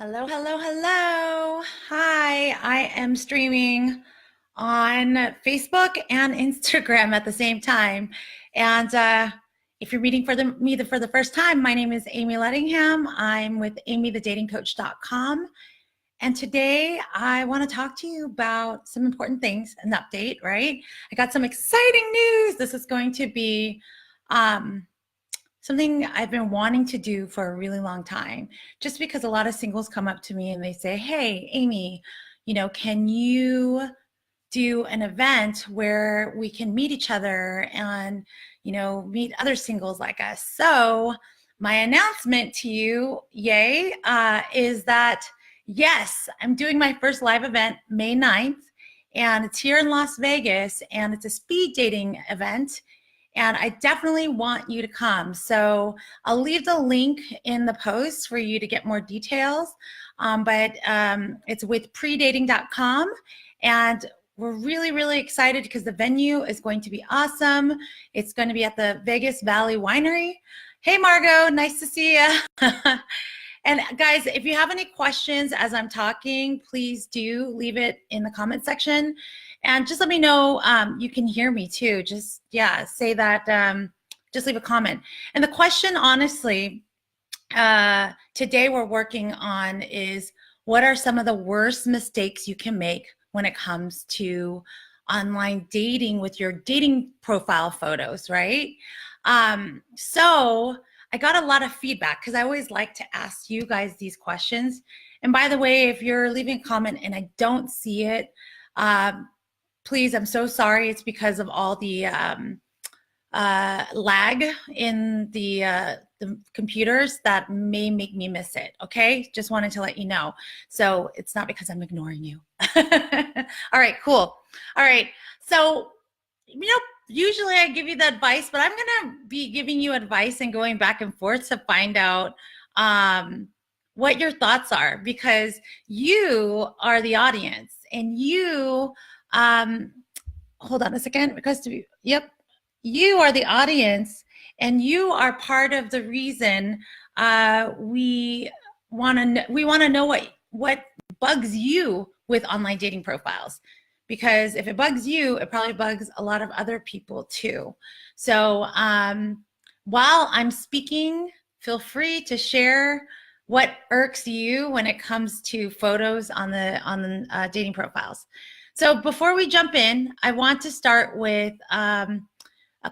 Hello, hello, hello. Hi, I am streaming on Facebook and Instagram at the same time. And if you're meeting for the first time, my name is Amy Lettingham. I'm with amythedatingcoach.com. And today I want to talk to you about some important things, an update, right? I got some exciting news. This is going to be something I've been wanting to do for a really long time, just because a lot of singles come up to me and they say, hey, Amy, can you do an event where we can meet each other and, meet other singles like us? So my announcement to you, yay, is that yes, I'm doing my first live event May 9th, and it's here in Las Vegas, and it's a speed dating event. And I definitely want you to come. So I'll leave the link in the post for you to get more details. But it's with predating.com. And we're really, really excited because the venue is going to be awesome. It's going to be at the Vegas Valley Winery. Hey, Margot, nice to see you. And guys, if you have any questions as I'm talking, please do leave it in the comment section. And just let me know you can hear me too. Just, say that, just leave a comment. And the question, honestly, today we're working on is, what are some of the worst mistakes you can make when it comes to online dating with your dating profile photos, right? So I got a lot of feedback because I always like to ask you guys these questions. And by the way, if you're leaving a comment and I don't see it, please, I'm so sorry. It's because of all the lag in the computers that may make me miss it, okay? Just wanted to let you know. So it's not because I'm ignoring you. All right, cool. All right, so, usually I give you the advice, but I'm gonna be giving you advice and going back and forth to find out what your thoughts are, because you are the audience, and you, hold on a second, you are the audience, and you are part of the reason we want to know what bugs you with online dating profiles. Because if it bugs you, it probably bugs a lot of other people too. So while I'm speaking, feel free to share what irks you when it comes to photos on the dating profiles. So before we jump in, I want to start with a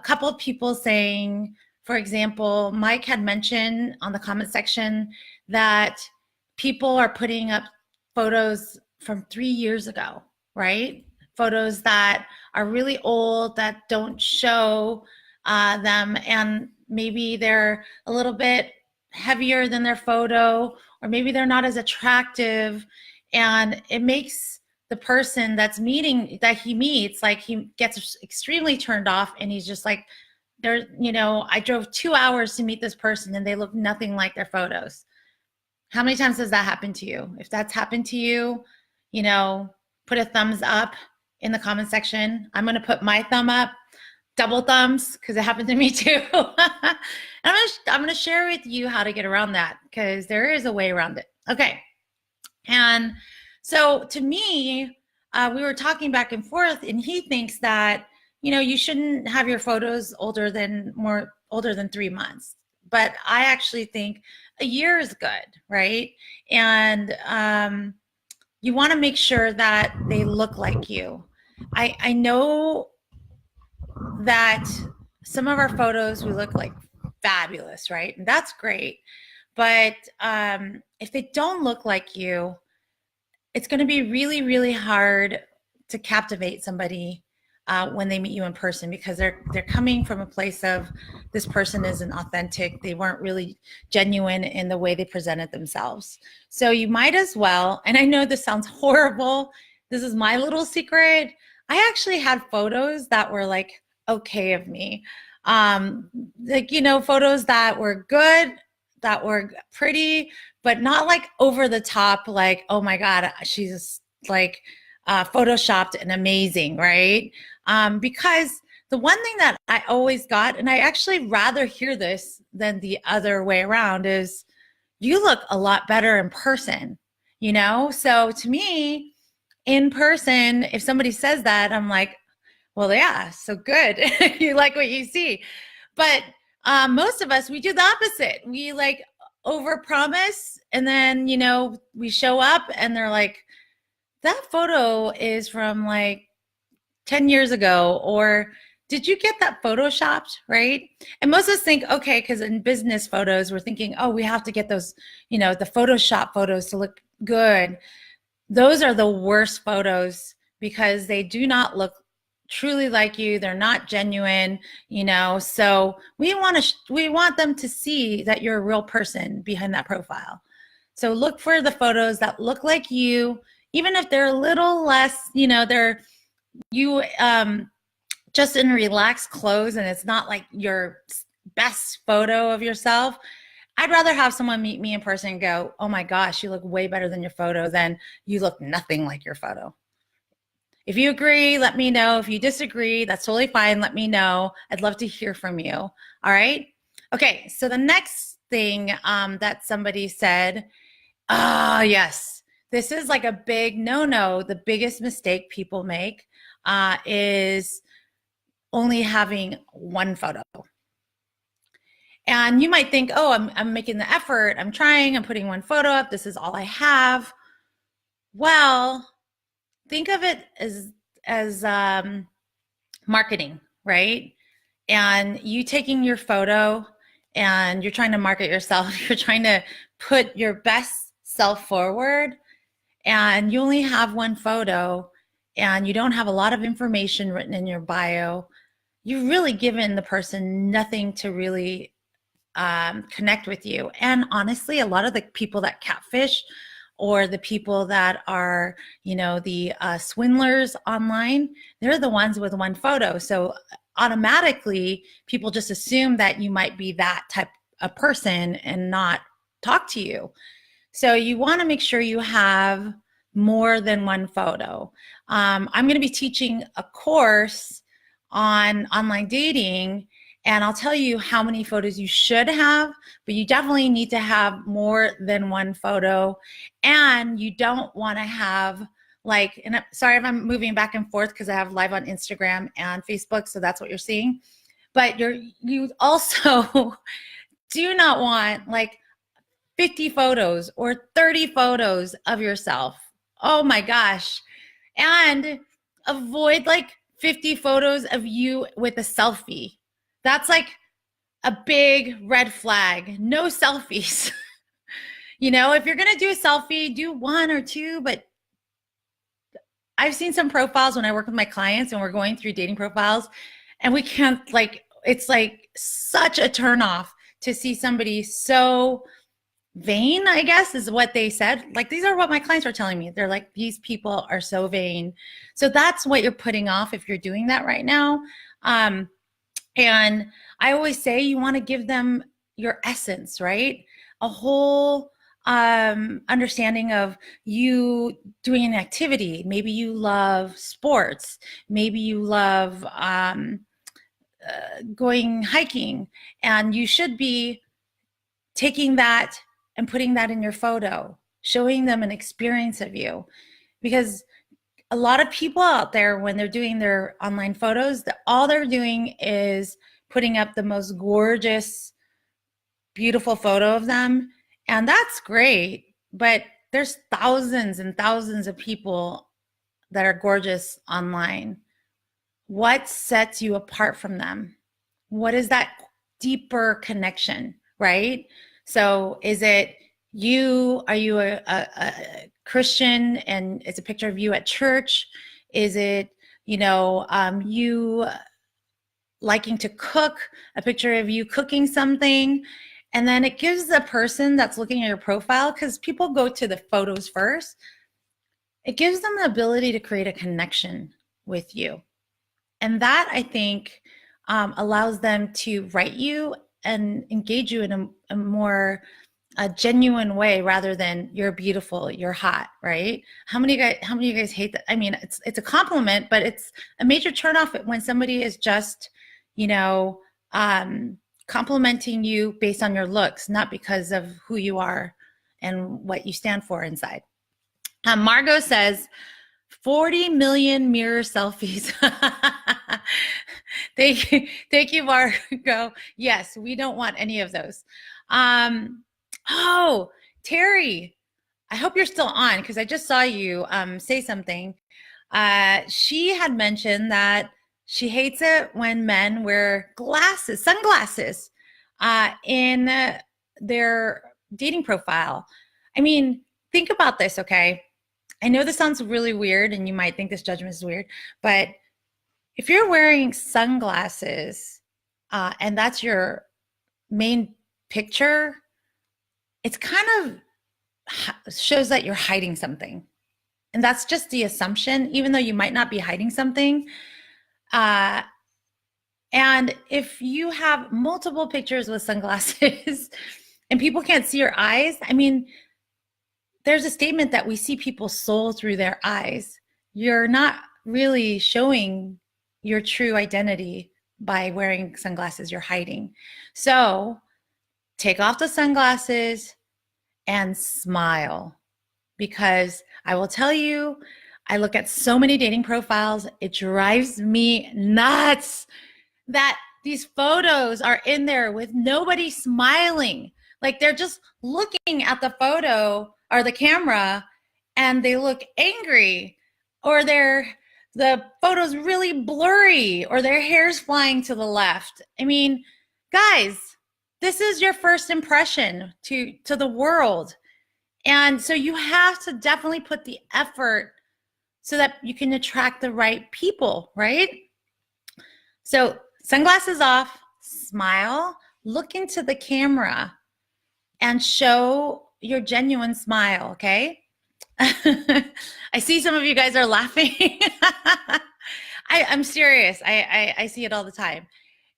couple of people saying, for example, Mike had mentioned on the comment section that people are putting up photos from 3 years ago, right? Photos that are really old, that don't show them, and maybe they're a little bit heavier than their photo, or maybe they're not as attractive, and it makes the person that he meets, like, he gets extremely turned off, and he's just like, I drove 2 hours to meet this person and they look nothing like their photos. How many times has that happened to you? If that's happened to you, put a thumbs up in the comment section. I'm going to put my thumb up, double thumbs, because it happened to me too. And I'm going to share with you how to get around that, because there is a way around it. Okay. And so to me, we were talking back and forth, and he thinks that, you shouldn't have your photos older than 3 months. But I actually think a year is good, right? And you want to make sure that they look like you. I know that some of our photos, we look like fabulous, right? And that's great. But if they don't look like you, it's going to be really, really hard to captivate somebody when they meet you in person, because they're coming from a place of, this person isn't authentic. They weren't really genuine in the way they presented themselves. So you might as well, and I know this sounds horrible, this is my little secret, I actually had photos that were like okay of me. Photos that were good, that were pretty, but not like over the top, like, oh my God, she's like photoshopped and amazing, right? Because the one thing that I always got, and I actually rather hear this than the other way around, is, you look a lot better in person. you know? So to me, in person, if somebody says that, I'm like, well, yeah, so good. You like what you see. But most of us, we do the opposite. We like overpromise, and then, you know, we show up and they're like, that photo is from like 10 years ago, or did you get that photoshopped, right? And most of us think, okay, because in business photos, we're thinking, oh, we have to get those, you know, the Photoshop photos to look good. Those are the worst photos because they do not look truly like you. They're not genuine, you know. So we want them to see that you're a real person behind that profile. So look for the photos that look like you, even if they're a little less, you know, they're you just in relaxed clothes and it's not like your best photo of yourself. I'd rather have someone meet me in person and go, oh my gosh, you look way better than your photo, than you look nothing like your photo. If you agree, let me know. If you disagree, that's totally fine. Let me know. I'd love to hear from you. All right. Okay. So the next thing that somebody said, yes, this is like a big no-no. The biggest mistake people make is only having one photo. And you might think, oh, I'm making the effort. I'm trying. I'm putting one photo up. This is all I have. Well, think of it as marketing, right? And you taking your photo and you're trying to market yourself. You're trying to put your best self forward, and you only have one photo, and you don't have a lot of information written in your bio. You've really given the person nothing to really connect with you. And honestly, a lot of the people that catfish, or the people that are, you know, the swindlers online, they're the ones with one photo. So automatically, people just assume that you might be that type of person and not talk to you. So you want to make sure you have more than one photo. I'm going to be teaching a course on online dating, and I'll tell you how many photos you should have, but you definitely need to have more than one photo. And you don't want to have like, and I'm sorry if I'm moving back and forth because I have live on Instagram and Facebook, so that's what you're seeing. But you also do not want like 50 photos or 30 photos of yourself. Oh my gosh. And avoid like 50 photos of you with a selfie. That's like a big red flag. No selfies. You know, if you're going to do a selfie, do one or two, but I've seen some profiles when I work with my clients and we're going through dating profiles, and we can't, like, it's like such a turnoff to see somebody so vain, I guess is what they said. Like, these are what my clients are telling me. They're like, these people are so vain. So that's what you're putting off if you're doing that right now. And I always say you want to give them your essence, right? A whole understanding of you doing an activity. Maybe you love sports. Maybe you love going hiking, and you should be taking that and putting that in your photo, showing them an experience of you. Because a lot of people out there, when they're doing their online photos, all they're doing is putting up the most gorgeous, beautiful photo of them. And that's great, but there's thousands and thousands of people that are gorgeous online. What sets you apart from them? What is that deeper connection, right? So is it you? Are you a Christian and it's a picture of you at church? Is it, you know, you liking to cook, a picture of you cooking something? And then it gives the person that's looking at your profile, because people go to the photos first, it gives them the ability to create a connection with you. And that, I think, allows them to write you and engage you in a more genuine way, rather than you're beautiful, you're hot, right? How many of you guys hate that? I mean, it's a compliment, but it's a major turnoff when somebody is just, you know, complimenting you based on your looks, not because of who you are and what you stand for inside. Margot says 40 million mirror selfies. Thank you, Margot. Yes, we don't want any of those. Oh, Terry, I hope you're still on because I just saw you say something. She had mentioned that she hates it when men wear sunglasses, in their dating profile. I mean, think about this, okay? I know this sounds really weird and you might think this judgment is weird, but if you're wearing sunglasses and that's your main picture, it's kind of shows that you're hiding something. And that's just the assumption, even though you might not be hiding something. And if you have multiple pictures with sunglasses and people can't see your eyes, I mean, there's a statement that we see people's soul through their eyes. You're not really showing your true identity by wearing sunglasses. You're hiding. So take off the sunglasses and smile, because I will tell you, I look at so many dating profiles. It drives me nuts that these photos are in there with nobody smiling. Like they're just looking at the photo or the camera and they look angry, or the photo's really blurry, or their hair's flying to the left. I mean, guys, this is your first impression to the world. And so you have to definitely put the effort so that you can attract the right people, right? So sunglasses off, smile, look into the camera and show your genuine smile, okay? I see some of you guys are laughing. I'm serious. I see it all the time.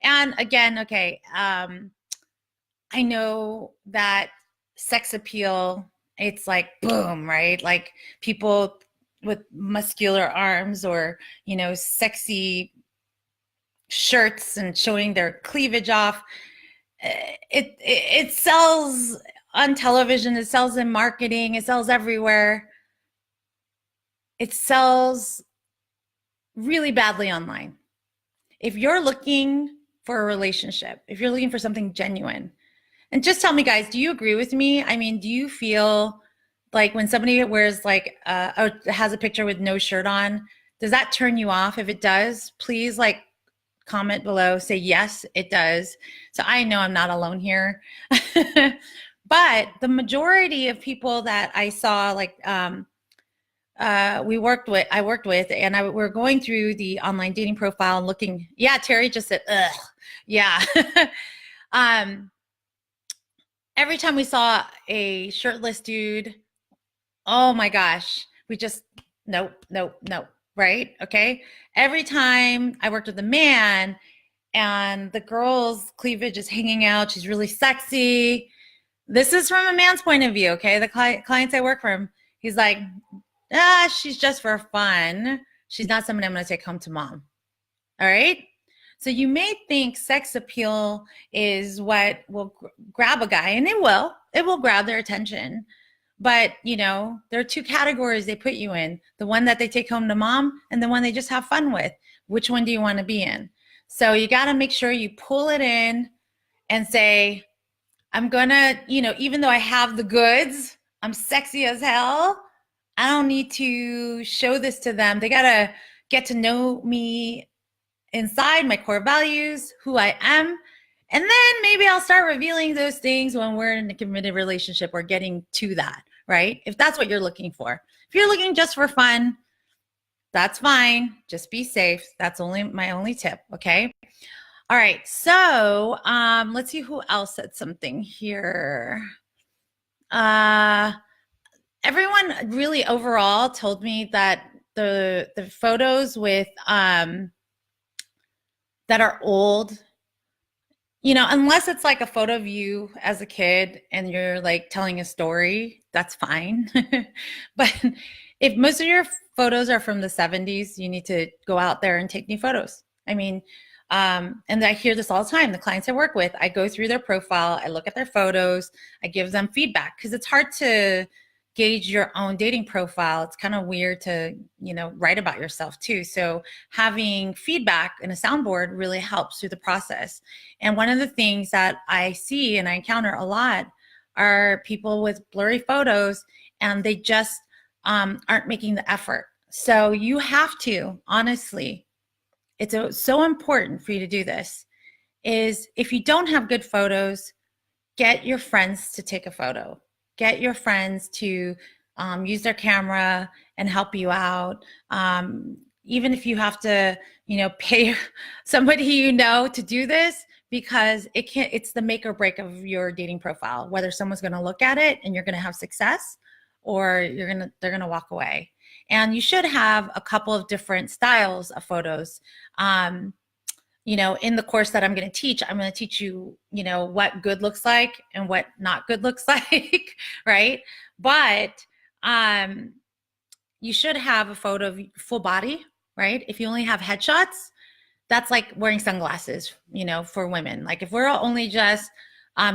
And again, okay, I know that sex appeal, it's like boom, right? Like people with muscular arms or, you know, sexy shirts and showing their cleavage off. It sells on television, it sells in marketing, it sells everywhere. It sells really badly online. If you're looking for a relationship, if you're looking for something genuine, and just tell me, guys, do you agree with me? I mean, do you feel like when somebody wears like or has a picture with no shirt on, does that turn you off? If it does, please like comment below, say yes, it does. So I know I'm not alone here. But the majority of people that I saw, like I worked with, and we're going through the online dating profile and looking. Yeah, Terry just said, ugh. Yeah. Every time we saw a shirtless dude, oh my gosh, we just, nope, right? Okay. Every time I worked with a man and the girl's cleavage is hanging out, she's really sexy. This is from a man's point of view, okay? The clients I work from, he's like, she's just for fun. She's not somebody I'm going to take home to mom. All right? So you may think sex appeal is what will grab a guy, and it will grab their attention. But, you know, there are two categories they put you in: the one that they take home to mom and the one they just have fun with. Which one do you want to be in? So you got to make sure you pull it in and say, I'm going to, you know, even though I have the goods, I'm sexy as hell, I don't need to show this to them. They got to get to know me inside, my core values, who I am. And then maybe I'll start revealing those things when we're in a committed relationship or getting to that, right? If that's what you're looking for. If you're looking just for fun, that's fine. Just be safe. That's my only tip, okay? All right, so let's see who else said something here. Everyone really overall told me that the photos with that are old, you know, unless it's like a photo of you as a kid and you're like telling a story, that's fine. But if most of your photos are from the 70s, you need to go out there and take new photos. I mean, and I hear this all the time. The clients I work with, I go through their profile, I look at their photos, I give them feedback, because it's hard to gauge your own dating profile. It's kind of weird to, write about yourself too. So having feedback in a soundboard really helps through the process. And one of the things that I see and I encounter a lot are people with blurry photos, and they just aren't making the effort. So you have to, honestly, it's so important for you to do this, is if you don't have good photos, get your friends to take a photo. Get your friends to use their camera and help you out. Even if you have to, pay somebody to do this, because it's the make or break of your dating profile, whether someone's going to look at it and you're going to have success, or they're going to walk away. And you should have a couple of different styles of photos. In the course that I'm going to teach you, what good looks like and what not good looks like, right? But you should have a photo of full body, right? If you only have headshots, that's like wearing sunglasses, for women. Like if we're only just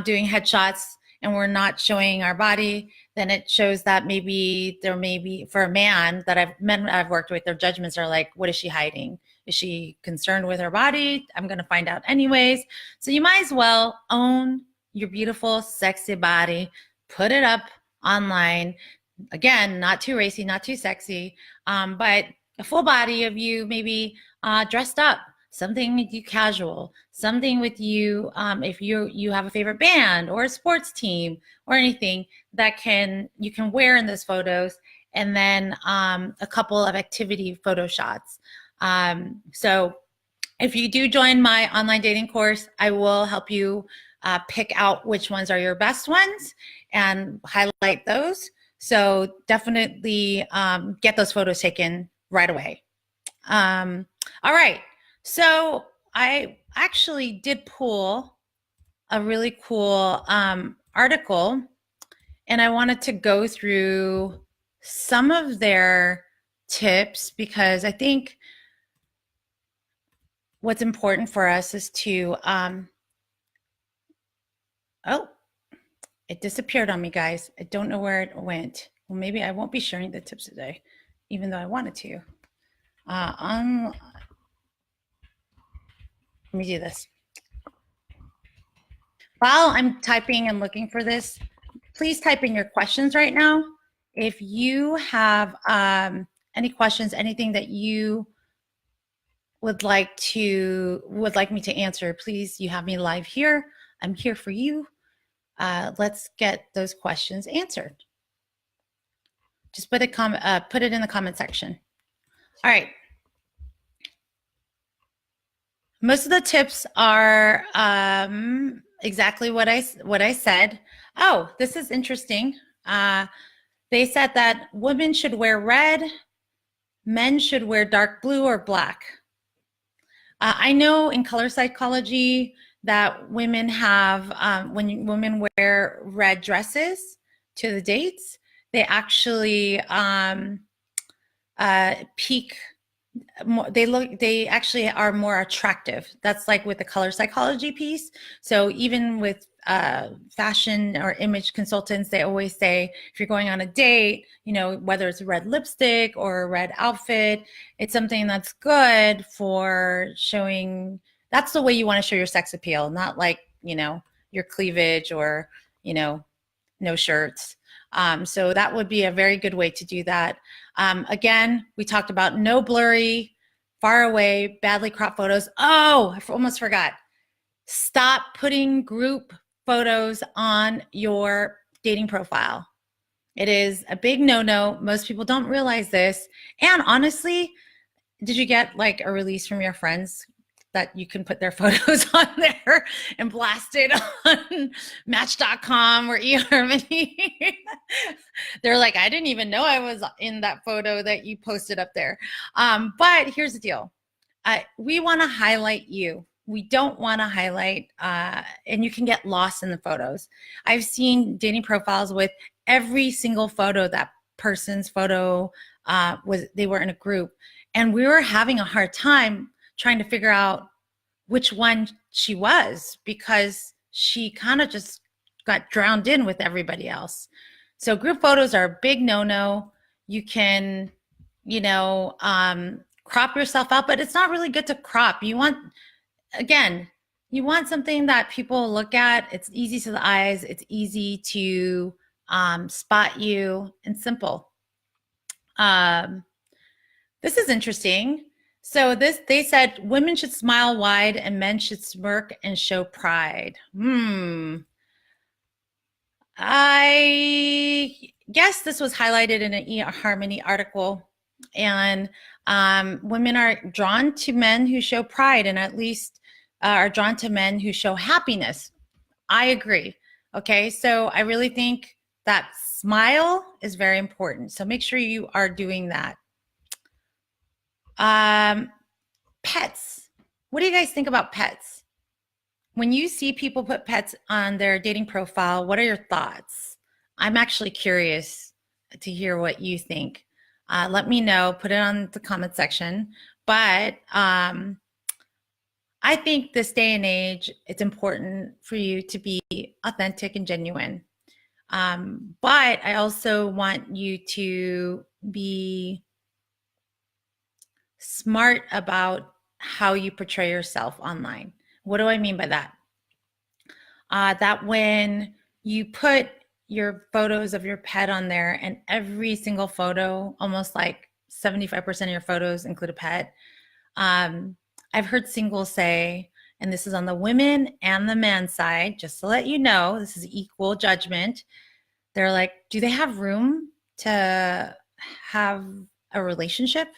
doing headshots and we're not showing our body, then it shows that maybe there may be, for a man men I've worked with, their judgments are like, what is she hiding? Is she concerned with her body? I'm going to find out anyways. So you might as well own your beautiful, sexy body, put it up online. Again, not too racy, not too sexy, but a full body of you, maybe dressed up, something with you casual, something with you, if you have a favorite band or a sports team or anything that you can wear in those photos, and then a couple of activity photo shots. So if you do join my online dating course, I will help you pick out which ones are your best ones and highlight those. So definitely get those photos taken right away. All right. So I actually did pull a really cool article, and I wanted to go through some of their tips, because I think what's important for us is to, oh, it disappeared on me, guys. I don't know where it went. Well, maybe I won't be sharing the tips today, even though I wanted to. Let me do this. While I'm typing and looking for this, please type in your questions right now. If you have any questions, anything that you would like me to answer, please, you have me live here. I'm here for you. Let's get those questions answered. Just put it in the comment section. All right. Most of the tips are exactly what I said. Oh, this is interesting. They said that women should wear red, men should wear dark blue or black. I know in color psychology that women have, when women wear red dresses to the dates, they actually peak more, they actually are more attractive. That's like with the color psychology piece. So even with fashion or image consultants, they always say, if you're going on a date, whether it's a red lipstick or a red outfit, it's something that's good for showing, that's the way you want to show your sex appeal, not like, your cleavage or, no shirts. So that would be a very good way to do that. Again, we talked about no blurry, far away, badly cropped photos. Oh, I almost forgot. Stop putting group photos on your dating profile. It is a big no-no. Most people don't realize this. And honestly, did you get like a release from your friends that you can put their photos on there and blast it on Match.com or eHarmony? They're like, I didn't even know I was in that photo that you posted up there. But here's the deal. We want to highlight you. We don't want to highlight, and you can get lost in the photos. I've seen dating profiles with every single photo, that person's photo they were in a group, and we were having a hard time trying to figure out which one she was, because she kind of just got drowned in with everybody else. So group photos are a big no-no. You can, you know, crop yourself out, but it's not really good to crop. You want, again, you want something that people look at. It's easy to the eyes. It's easy to spot you and simple. This is interesting. So they said women should smile wide and men should smirk and show pride. I guess this was highlighted in an eHarmony article, and women are drawn to men who show pride and at least are drawn to men who show happiness. I agree. Okay, so I really think that smile is very important. So make sure you are doing that. Pets. What do you guys think about pets? When you see people put pets on their dating profile, what are your thoughts? I'm actually curious to hear what you think. Let me know, put it on the comment section. But I think this day and age, it's important for you to be authentic and genuine. But I also want you to be smart about how you portray yourself online. What do I mean by that? That when you put your photos of your pet on there and every single photo, almost like 75% of your photos include a pet. I've heard singles say, and this is on the women and the men side, just to let you know, this is equal judgment. They're like, do they have room to have a relationship?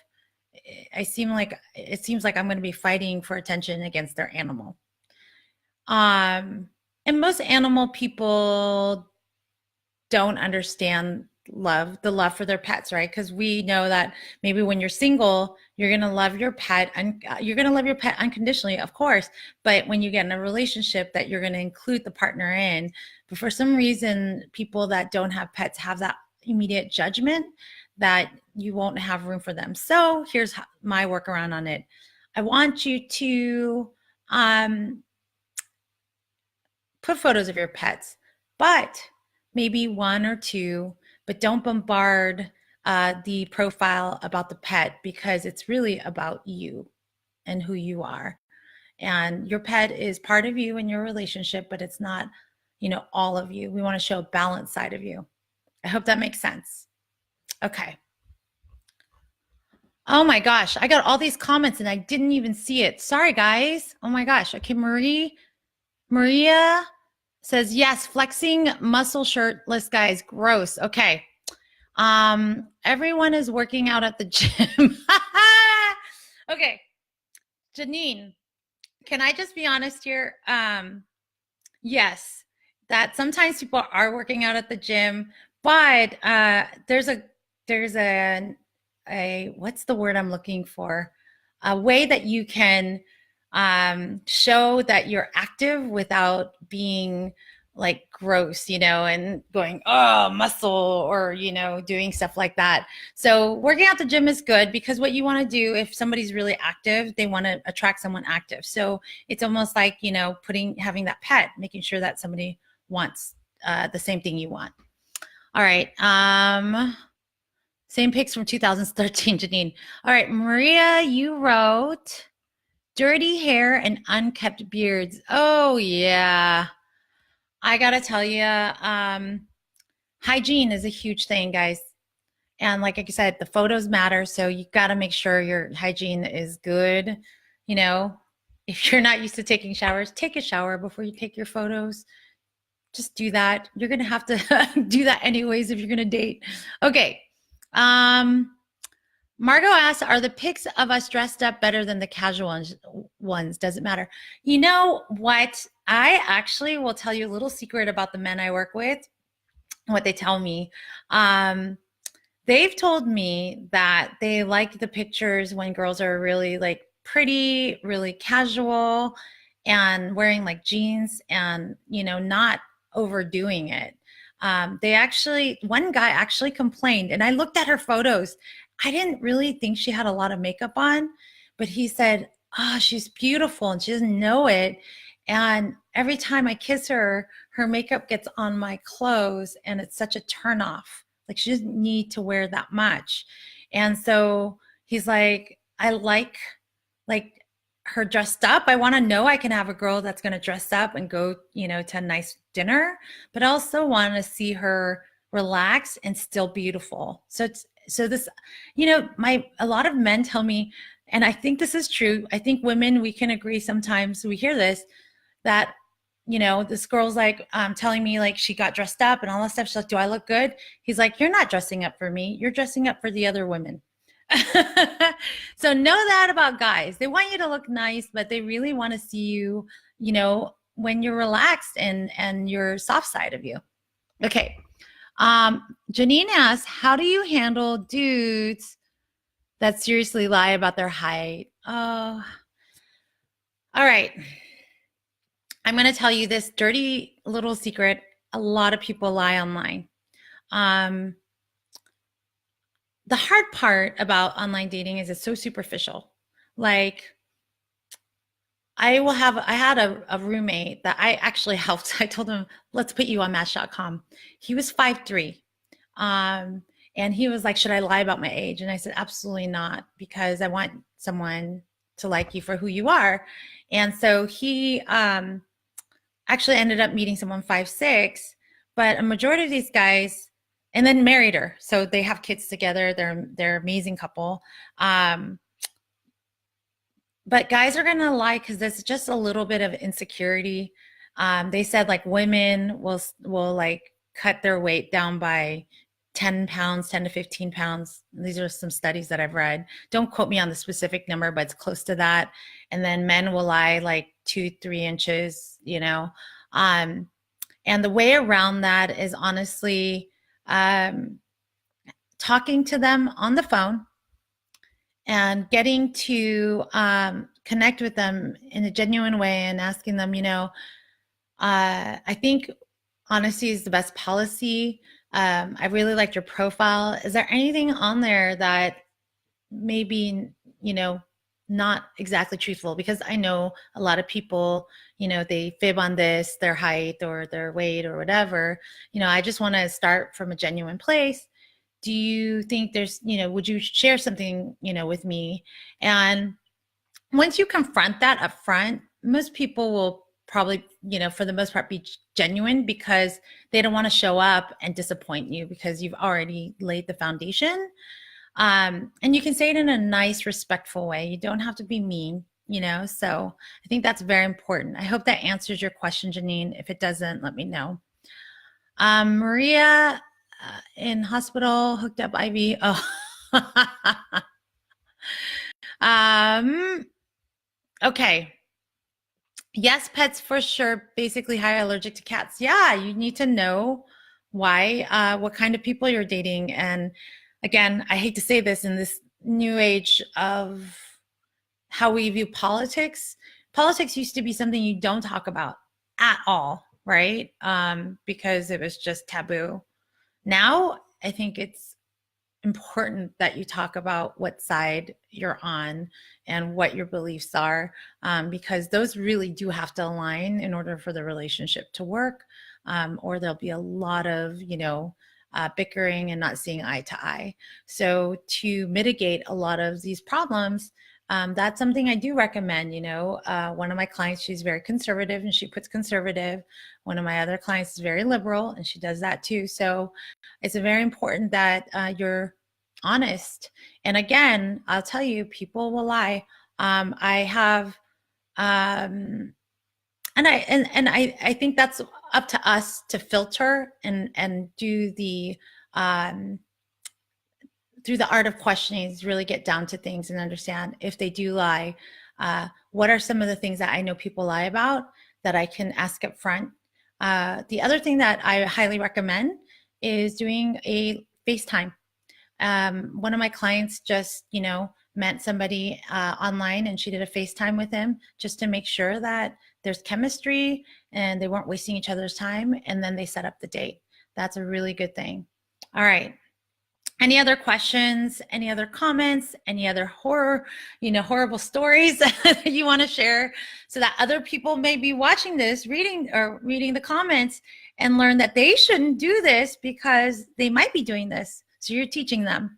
It seems like I'm going to be fighting for attention against their animal. And most animal people don't understand the love for their pets, right? Because we know that maybe when you're single, you're going to love your pet and you're going to love your pet unconditionally, of course. But when you get in a relationship, that you're going to include the partner in. But for some reason, people that don't have pets have that immediate judgment that you won't have room for them. So here's my workaround on it. I want you to put photos of your pets, but maybe one or two, but don't bombard the profile about the pet, because it's really about you and who you are. And your pet is part of you in your relationship, but it's not, all of you. We want to show a balanced side of you. I hope that makes sense. Okay. Oh my gosh, I got all these comments and I didn't even see it. Sorry, guys. Oh my gosh. Okay, Maria says, yes, flexing muscle shirtless guys. Gross. Okay. Everyone is working out at the gym. Okay. Janine, can I just be honest here? Yes, that sometimes people are working out at the gym, but there's a what's the word I'm looking for? A way that you can show that you're active without being like gross, and going, oh, muscle, or, doing stuff like that. So working out the gym is good, because what you want to do, if somebody's really active, they want to attract someone active. So it's almost like, having that pet, making sure that somebody wants the same thing you want. All right. Same pics from 2013, Janine. All right, Maria, you wrote dirty hair and unkept beards. Oh, yeah. I got to tell you, hygiene is a huge thing, guys. And like I said, the photos matter. So you got to make sure your hygiene is good. If you're not used to taking showers, take a shower before you take your photos. Just do that. You're going to have to do that anyways if you're going to date. Okay. Margot asks, are the pics of us dressed up better than the casual ones? Does it matter? You know what? I actually will tell you a little secret about the men I work with, what they tell me. They've told me that they like the pictures when girls are really like pretty, really casual, and wearing like jeans and, not overdoing it. One guy actually complained, and I looked at her photos. I didn't really think she had a lot of makeup on, but he said, oh, she's beautiful and she doesn't know it. And every time I kiss her, her makeup gets on my clothes and it's such a turn off. Like she doesn't need to wear that much. And so he's like, I like her dressed up. I want to know I can have a girl that's going to dress up and go, to a nice dinner, but I also want to see her relax and still beautiful. So this, a lot of men tell me, and I think this is true. I think women, we can agree sometimes, we hear this, that, this girl's like telling me like she got dressed up and all that stuff. She's like, do I look good? He's like, you're not dressing up for me. You're dressing up for the other women. So know that about guys. They want you to look nice, but they really want to see you, when you're relaxed and your soft side of you. Okay. Janine asks, how do you handle dudes that seriously lie about their height? Oh, all right. I'm going to tell you this dirty little secret. A lot of people lie online. The hard part about online dating is it's so superficial. Like I had a roommate that I actually helped. I told him, let's put you on Match.com. He was 5'3". And he was like, should I lie about my age? And I said, absolutely not, because I want someone to like you for who you are. And so he actually ended up meeting someone 5'6", but a majority of these guys, and then married her. So they have kids together. They're an amazing couple. But guys are going to lie because there's just a little bit of insecurity. They said like women will like cut their weight down by 10 pounds, 10 to 15 pounds. These are some studies that I've read. Don't quote me on the specific number, but it's close to that. And then men will lie like 2-3 inches, and the way around that is honestly talking to them on the phone and getting to connect with them in a genuine way and asking them, I think honesty is the best policy. I really liked your profile. Is there anything on there that maybe, not exactly truthful? Because I know a lot of people, they fib on this, their height or their weight or whatever. I just want to start from a genuine place. Do you think there's, would you share something, with me? And once you confront that up front, most people will probably, for the most part, be genuine because they don't want to show up and disappoint you because you've already laid the foundation. And you can say it in a nice, respectful way. You don't have to be mean, so I think that's very important. I hope that answers your question, Janine. If it doesn't, let me know. Maria in hospital, hooked up IV. Oh. Okay. Yes, pets for sure. Basically, high allergic to cats. Yeah, you need to know why, what kind of people you're dating. And again, I hate to say this in this new age of how we view politics. Politics used to be something you don't talk about at all, right? Because it was just taboo. Now, I think it's important that you talk about what side you're on and what your beliefs are, because those really do have to align in order for the relationship to work, or there'll be a lot of, bickering and not seeing eye to eye. So to mitigate a lot of these problems, that's something I do recommend. One of my clients, she's very conservative and she puts conservative. One of my other clients is very liberal and she does that too. So it's very important that you're honest. And again, I'll tell you, people will lie. I have, and I think that's up to us to filter and do the through the art of questioning, is really get down to things and understand if they do lie, what are some of the things that I know people lie about that I can ask up front. The other thing that I highly recommend is doing a FaceTime. One of my clients just, met somebody online and she did a FaceTime with him just to make sure that there's chemistry and they weren't wasting each other's time. And then they set up the date. That's a really good thing. All right. Any other questions, any other comments, any other horrible stories that you want to share so that other people may be watching this, reading the comments and learn that they shouldn't do this because they might be doing this. So you're teaching them.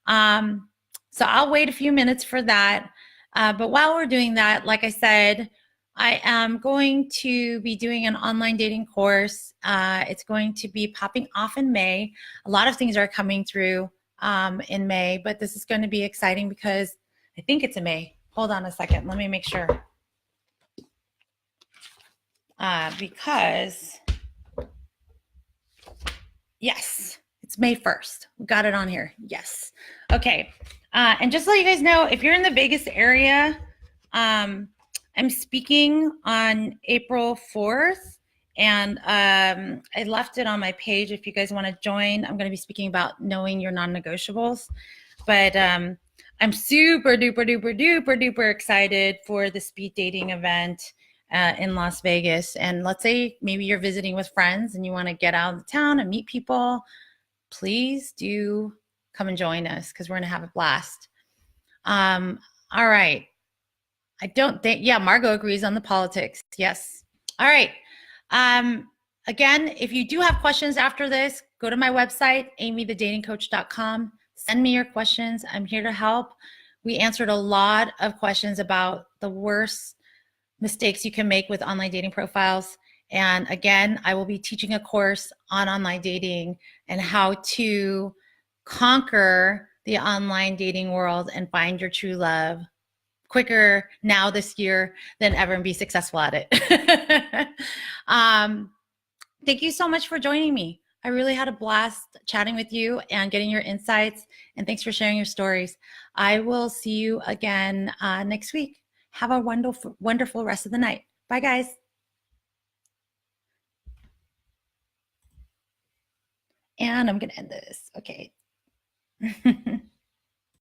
So I'll wait a few minutes for that. But while we're doing that, like I said, I am going to be doing an online dating course. It's going to be popping off in May. A lot of things are coming through in May, but this is going to be exciting because I think it's in May. Hold on a second. Let me make sure. Because, yes, it's May 1st. We got it on here. Yes. Okay. And just to let you guys know, if you're in the Vegas area, I'm speaking on April 4th, and I left it on my page if you guys want to join. I'm going to be speaking about knowing your non-negotiables, but I'm super duper duper duper duper excited for the speed dating event in Las Vegas. And let's say maybe you're visiting with friends and you want to get out of town and meet people, please do come and join us because we're going to have a blast. All right. I don't think, yeah, Margot agrees on the politics. Yes. All right. Again, if you do have questions after this, go to my website, amythedatingcoach.com. Send me your questions. I'm here to help. We answered a lot of questions about the worst mistakes you can make with online dating profiles. And again, I will be teaching a course on online dating and how to conquer the online dating world and find your true love quicker now this year than ever and be successful at it. Thank you so much for joining me. I really had a blast chatting with you and getting your insights, and thanks for sharing your stories. I will see you again next week. Have a wonderful, wonderful rest of the night. Bye, guys. And I'm going to end this. Okay.